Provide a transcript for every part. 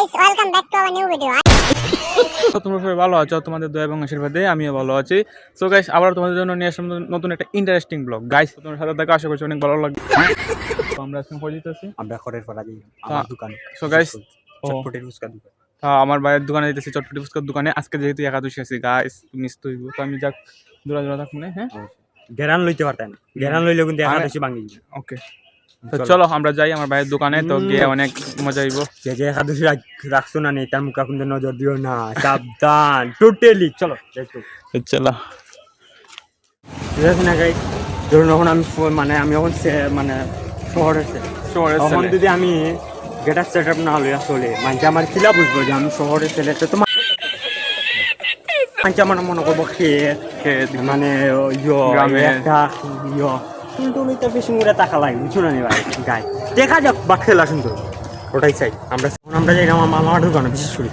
guys, welcome back to our new video. তোমরা সবাই ভালো আছো, তোমাদের দয়া এবং আশীর্বাদে আমিও ভালো আছি। সো গাইস, আবার তোমাদের জন্য নিয়ে আসলাম নতুন একটা ইন্টারেস্টিং ব্লগ। গাইস, তোমার সাথে দেখা আশা করছি অনেক ভালো লাগবে। তো আমরা এখন পরিচিত আছি, আমরা খড়ের পাড়া দিই আমার দোকান। সো গাইস, চটপটের ফুচকা দোকান। আমার ভাইয়ের দোকানে যেতেছি, চটপটি ফুচকার দোকানে। আজকে যেহেতু একাদশী আছে গাইস, মিস তো হইব, তো আমি যাক দূরা দূরা থাকবো না। হ্যাঁ, গেরান লইতে পারতেন, গেরান লইলেও কিন্তু একাদশী ভাঙি। ওকে, তো চলো আমরা যাই আমার ভাইয়ের দোকানে, তো গিয়ে অনেক মজা হইব। যে যে একাদশী রাখছো না নেই তার মুখে কিন্তু নজর দিও না, সাবধান টোটালি। চলো চলো, ঠিক আছে না গাই? ধরুন এখন আমি আমি এখন মানে শহরে তখন যদি আমি গেটার সেট আপ না লইয়া চলে মানে আমার কিলা বুঝবো যে আমি শহরে ছেলে, তো তোমার আমার মনে করবো মানে কিন্তু বেশি মুড়ে টাকা লাগে, বুঝছো না ভাই? গাই দেখা যাক বা খেলা সুন্দর, ওটাই চাই আমরা যাই আমার মামার দোকানে বিশেষ করি।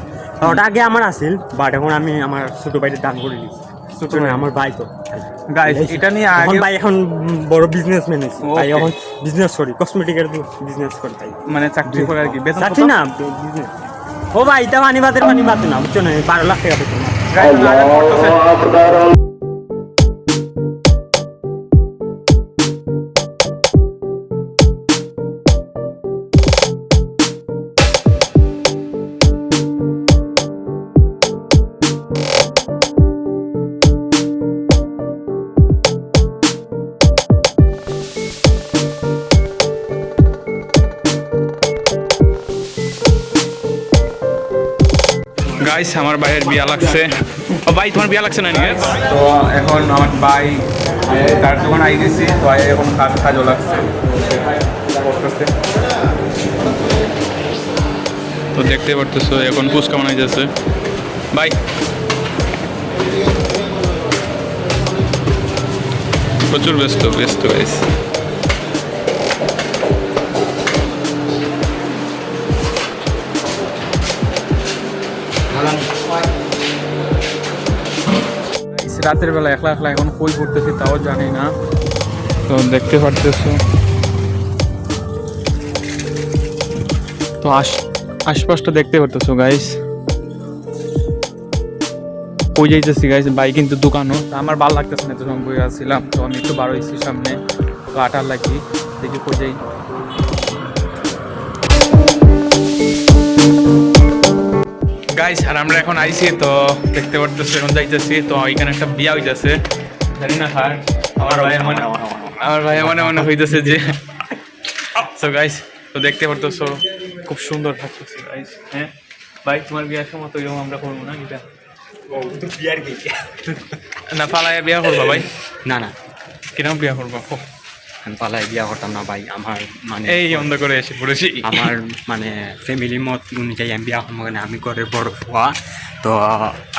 ওটা আগে আমার আসিল, বাট এখন আমি আমার ছোট ভাইয়ের দান করে দিচ্ছি। ছোট ভাই আমার ভাই, তো গাইস এটা নিয়ে এখন আগে ভাই এখন বড় বিজনেসম্যান আছে ভাই, এখন বিজনেস করি, কসমেটিকের বিজনেস করি তাই। মানে চাকরি করে আর কি, বেতন চাকরি না বিজনেস। ও ভাই এটা পানি বাতে না, বুঝছো না? 12 লাখ টাকা বেতন। গাইস আমার ভাইয়ের বিয়া লাগছে। ও ভাই, তোমার বিয়া লাগছে না? তো এখন আমার ভাই তার দোকান আই গেছি, তো এখন কাজও লাগছে। তো দেখতে পারতেছো এখন ফুচকা বানাই যাচ্ছে ভাই। প্রচুর ব্যস্ত গাইস। রাতের বেলা একলা এখন কই করতেছি তাও জানি না, তো দেখতে পারতেছো। তো আশপাশটা দেখতে পারতেছো গাইস, কই যাইতেছি গাইস। ভাই কিন্তু দোকানও, আমার ভালো লাগতেছে না, তো বই আসছিলাম, তো আমি একটু বার হয়েছি সামনে, তো আটার লাগি দেখি কই যাই। গাইস আর আমরা এখন আইছি, তো দেখতে পারতেছি এখন যাইতেছি, তো এখানে একটা বিয়া হইতেছে, জানি না কার। আমার ভাই মনে হইতেছে যে। তো গাইস, তো দেখতে পারতেছো খুব সুন্দর থাকতেছে গাইস। হ্যাঁ ভাই, তোমার বিয়ার সময় তো এরকম আমরা করবো না এটা? না পালায় বিয়া করবো ভাই? না কিরকম বিয়া করবো? আমি পালায় বিয়া করতাম না ভাই, আমার মানে এই অন্ধ করে এসে পড়েছি। আমার মানে ফ্যামিলির মত অনুযায়ী আমি বিয়া করবো, মানে আমি ঘরের বড় হওয়া। তো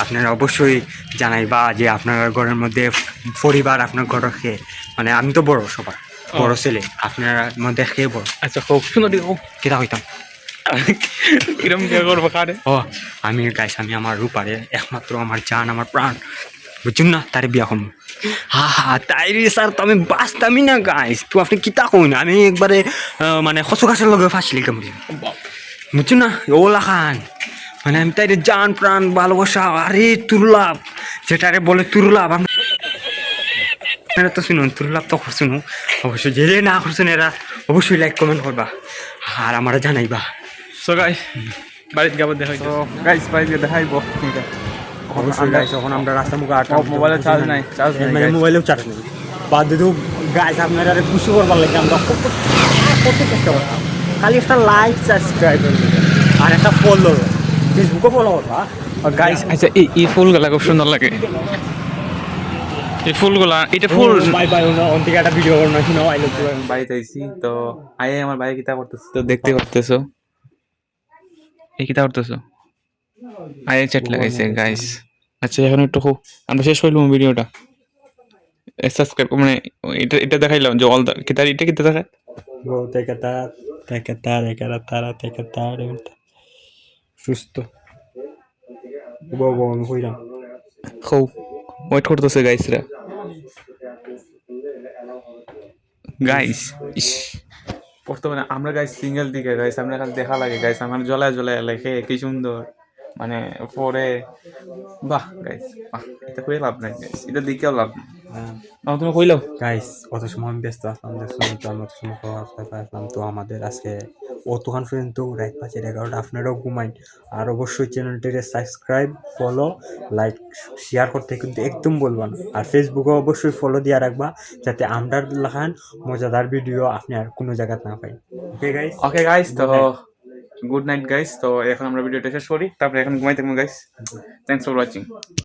আপনারা অবশ্যই জানাইবা যে আপনার ঘরের মধ্যে পরিবার আপনার ঘরকে, মানে আমি তো বড় সবার বড় ছেলে, আপনার মধ্যে খেয়ে বড়। আচ্ছা খুব সুন্দর কেটা হইতাম কিরম বিয়া করবো কারে? আমি গাইস, আমি আমার রূপারে একমাত্র আমার জান, আমার প্রাণ, বুঝছেন না? তারে বিয়া করবো। তাই রে স্যার, তো আমি বাঁচতামই না গাইস। তো আপনি কিতা কই না, আমি একবারে মানে খসু খাসের লগে ফাঁসিলি কেমন, বুঝছেন না? ওলা খান মানে আমি তাই জান প্রাণ ভালোবাসা। আরে তুরলাভ, যেটারে বলে তুরলাভ, আপনারা তো শুনুন, তুরলাভ তো শুনু অবশ্যই। যে না করছেন এরা অবশ্যই লাইক কমেন্ট করবা আর আমার জানাইবা। সো গাইস বাড়িতে যাবো, দেখাই গাইস, বাড়িতে দেখাইবো অবশ্যই গাইস। এখন আমরা রাস্তা মুখে মোবাইলে চার্জ নাই, মানে মোবাইলেও চার্জ নেই, বাদ দিতেও গাইস আপনারা খুশি করবার লাগে আমরা কত চেষ্টা করতাম। খালি একটা লাইক, সাবস্ক্রাইব আর একটা ফলো, ফেসবুকে ফলো করবা গাইস। আচ্ছা এই ফুলগুলা খুব সুন্দর লাগে, এই ফুলগুলা। এটা ফুল বাই অন্তিকে একটা ভিডিও করো না, শুনো আই লাভ ইউ। বাড়িতে আইছি, তো আমার ভাই কিতা করতেছে, তো দেখতে পারতেছো এই কিতা করতেছো। চ্যাট লাগাইছে গাইস। আচ্ছা এখন একটু আমরা শেষ করলাম ভিডিওটা, সাবস্ক্রাইব মানে এটা দেখাইলাম যে অল কিতা, এটা কিতা দেখায় সুস্থ হইলাম। ওয়েট করতেছে গাইসরা। গাইস ইস বর্তমানে আমরা গাইস সিঙ্গেল দিকে গাইস আমরা খালি দেখা লাগে গাইস আমার জ্বলায় জ্বলায় লেখে কি সুন্দর মানে পরে বাহ গাইস বাহ এটা কই লাভ নাই গাইস এটা দিকেও লাভ নাই তুমি কইলাও গাইস অত সময় আমি ব্যস্ত আসলাম দেখুন তো আমি অত সময় আসলাম তো আমাদের আজকে অতক্ষণ পর্যন্ত রাত 11:30 আপনারাও ঘুমাইন আর অবশ্যই চ্যানেলটিকে সাবস্ক্রাইব ফলো লাইক শেয়ার করতে কিন্তু একদম বলবা না আর ফেসবুকে অবশ্যই ফলো দিয়ে রাখবা যাতে আমরা লাগান মজাদার ভিডিও আপনি আর কোনো জায়গায় না পাই ওকে গাইস তো গুড নাইট গাইস তো এখন আমরা ভিডিওটা শেষ করি তারপরে এখন ঘুমাই থাকবো গাইস থ্যাঙ্কস ফর ওয়াচিং